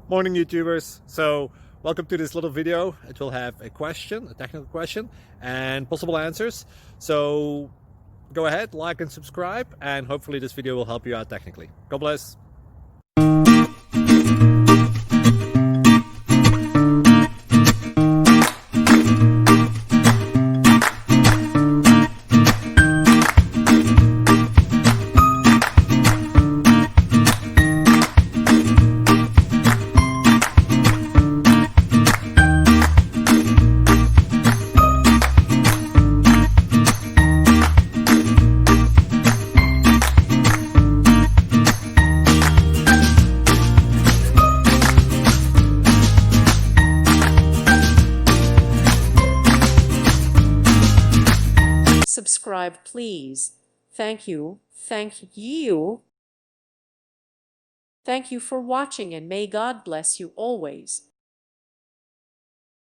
Morning, YouTubers. So welcome to this little video. It will have a question, a technical question, and possible answers. So go ahead, like and subscribe, and hopefully this video will help you out technically. God bless. Subscribe, please. Thank you. Thank you. Thank you for watching, and may God bless you always.